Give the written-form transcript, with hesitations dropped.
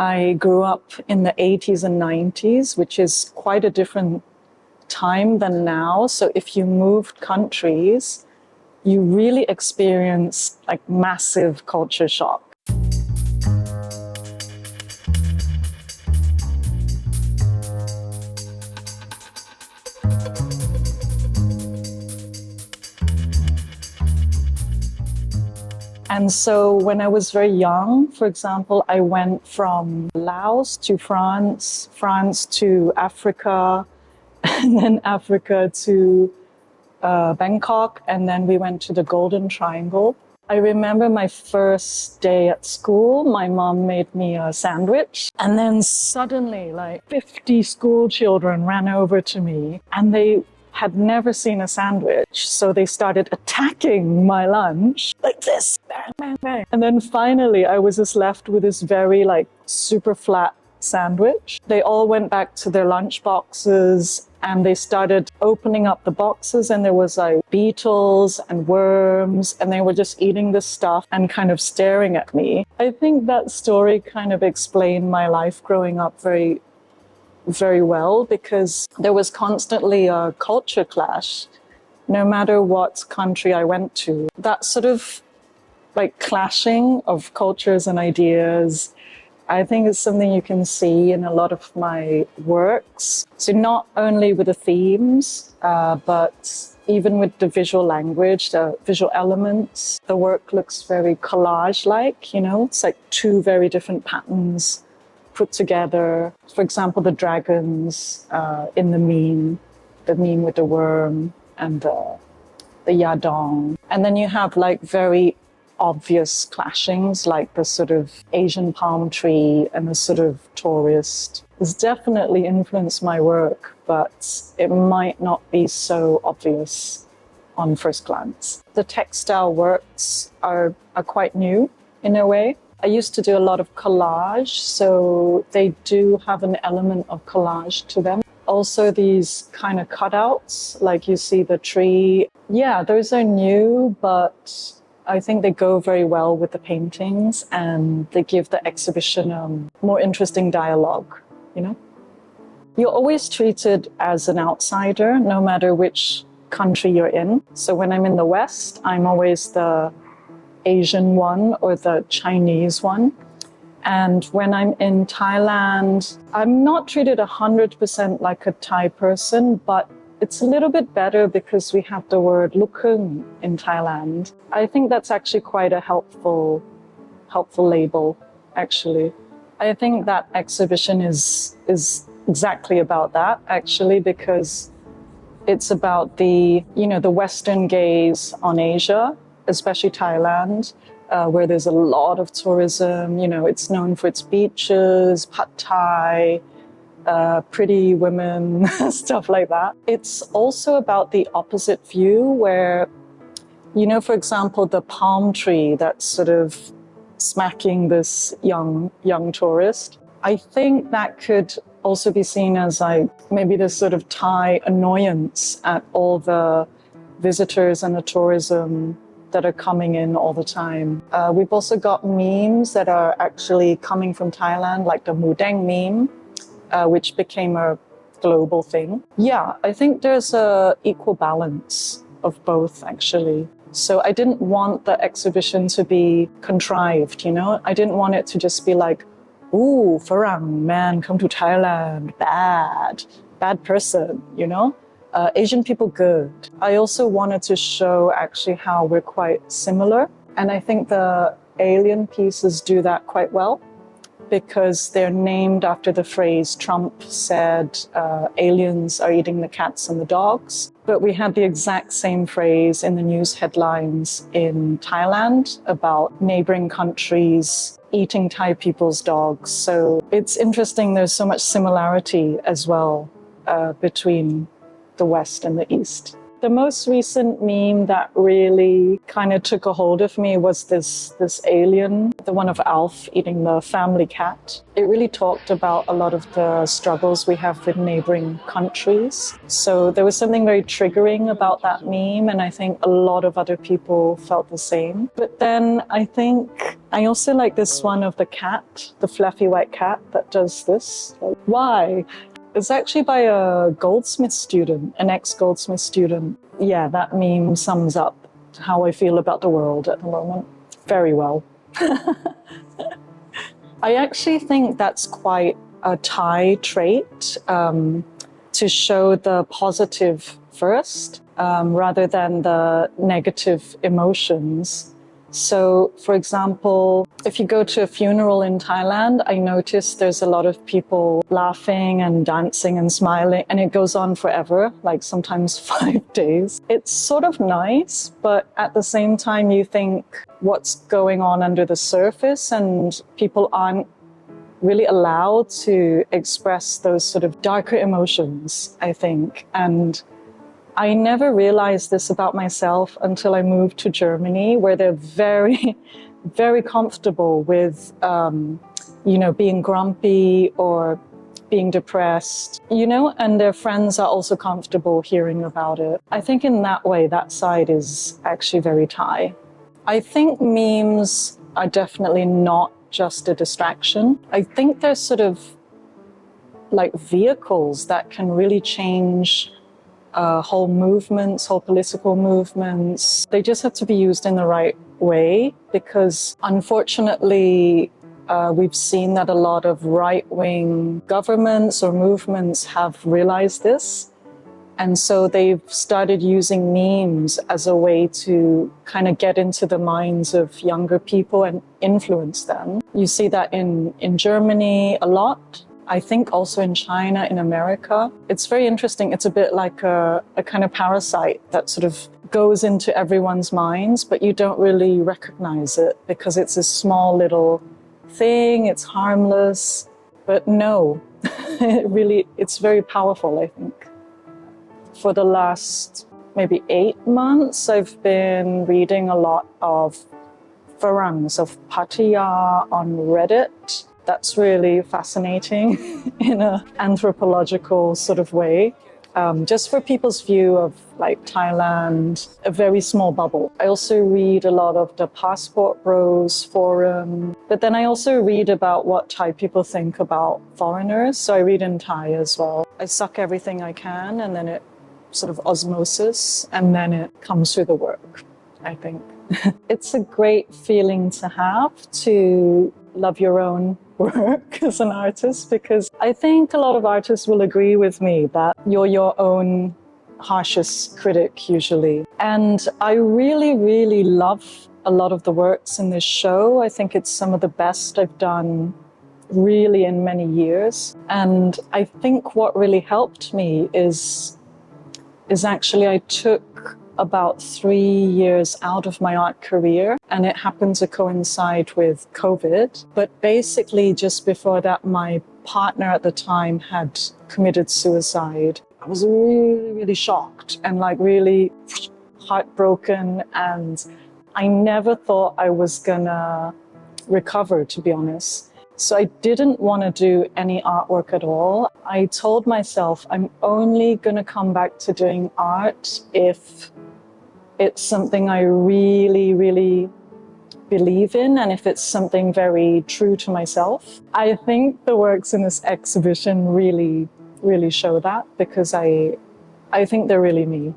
I grew up in the 80s and 90s, which is quite a different time than now. So if you moved countries, you really experience like massive culture shock. And so when I was very young, for example, I went from Laos to France, France to Africa, and then Africa to Bangkok, and then we went to the Golden Triangle. I remember my first day at school, my mom made me a sandwich, and then suddenly like 50 school children ran over to me, and they had never seen a sandwich, so they started attacking my lunch like this, bang, bang, bang. And then finally I was just left with this very like super flat sandwich. They all went back to their lunch boxes and they started opening up the boxes, and there was like beetles and worms, and they were just eating this stuff and kind of staring at me. I think that story kind of explained my life growing up very, very well, because there was constantly a culture clash no matter what country I went to. That sort of like clashing of cultures and ideas, I think it's something you can see in a lot of my works. So not only with the themes, but even with the visual language, the visual elements. The work looks very collage-like, you know, it's like two very different patterns put together. For example, the dragons in the meme with the worm and the yadong. And then you have like very obvious clashings, like the sort of Asian palm tree and the sort of tourist. It's definitely influenced my work, but it might not be so obvious on first glance. The textile works are quite new in a way. I used to do a lot of collage, so they do have an element of collage to them. Also these kind of cutouts, like you see the tree. Yeah, those are new, but I think they go very well with the paintings, and they give the exhibition a more interesting dialogue, you know? You're always treated as an outsider, no matter which country you're in. So when I'm in the West, I'm always the Asian one or the Chinese one. And when I'm in Thailand, I'm not treated 100% like a Thai person, but it's a little bit better because we have the word lukhung in Thailand. I think that's actually quite a helpful label, actually. I think that exhibition is exactly about that, actually, because it's about the Western gaze on Asia, especially Thailand, where there's a lot of tourism. You know, it's known for its beaches, pad thai, pretty women, stuff like that. It's also about the opposite view where, you know, for example, the palm tree that's sort of smacking this young tourist. I think that could also be seen as like maybe this sort of Thai annoyance at all the visitors and the tourism that are coming in all the time. We've also got memes that are actually coming from Thailand, like the MooDeng meme, which became a global thing. Yeah, I think there's a equal balance of both, actually. So I didn't want the exhibition to be contrived, you know? I didn't want it to just be like, ooh, Farang, man, come to Thailand, bad person, you know? Asian people, good. I also wanted to show actually how we're quite similar. And I think the alien pieces do that quite well, because they're named after the phrase Trump said, aliens are eating the cats and the dogs. But we had the exact same phrase in the news headlines in Thailand about neighboring countries eating Thai people's dogs. So it's interesting, there's so much similarity as well between the West and the East. The most recent meme that really kind of took a hold of me was this alien, the one of Alf eating the family cat. It really talked about a lot of the struggles we have with neighboring countries. So there was something very triggering about that meme, and I think a lot of other people felt the same. But then I think I also like this one of the cat, the fluffy white cat that does this. Like, why? It's actually by a Goldsmith student, an ex-Goldsmith student. Yeah, that meme sums up how I feel about the world at the moment very well. I actually think that's quite a Thai trait, to show the positive first, rather than the negative emotions. So, for example, if you go to a funeral in Thailand, I notice there's a lot of people laughing and dancing and smiling, and it goes on forever, like sometimes 5 days. It's sort of nice, but at the same time, you think what's going on under the surface, and people aren't really allowed to express those sort of darker emotions, I think. And I never realized this about myself until I moved to Germany, where they're very, very comfortable with, being grumpy or being depressed, and their friends are also comfortable hearing about it. I think in that way, that side is actually very Thai. I think memes are definitely not just a distraction. I think they're sort of like vehicles that can really change whole movements, whole political movements. They just have to be used in the right way, because unfortunately, we've seen that a lot of right-wing governments or movements have realized this. And so they've started using memes as a way to kind of get into the minds of younger people and influence them. You see that in Germany a lot. I think also in China, in America. It's very interesting. It's a bit like a kind of parasite that sort of goes into everyone's minds, but you don't really recognize it because it's a small little thing, it's harmless. But no, it's very powerful, I think. For the last maybe 8 months, I've been reading a lot of Farangs of Pattaya on Reddit. That's really fascinating in an anthropological sort of way. Just for people's view of like Thailand, a very small bubble. I also read a lot of the Passport Bros forum, but then I also read about what Thai people think about foreigners. So I read in Thai as well. I suck everything I can, and then it sort of osmosis, and then it comes through the work, I think. It's a great feeling to have, to love your own work as an artist, because I think a lot of artists will agree with me that you're your own harshest critic usually. And I really, really love a lot of the works in this show. I think it's some of the best I've done really in many years. And I think what really helped me is actually I took about 3 years out of my art career, and it happened to coincide with COVID. But basically just before that, my partner at the time had committed suicide. I was really, really shocked and like really heartbroken, and I never thought I was gonna recover, to be honest. So I didn't want to do any artwork at all. I told myself I'm only going to come back to doing art if it's something I really, really believe in, and if it's something very true to myself. I think the works in this exhibition really, really show that, because I think they're really me.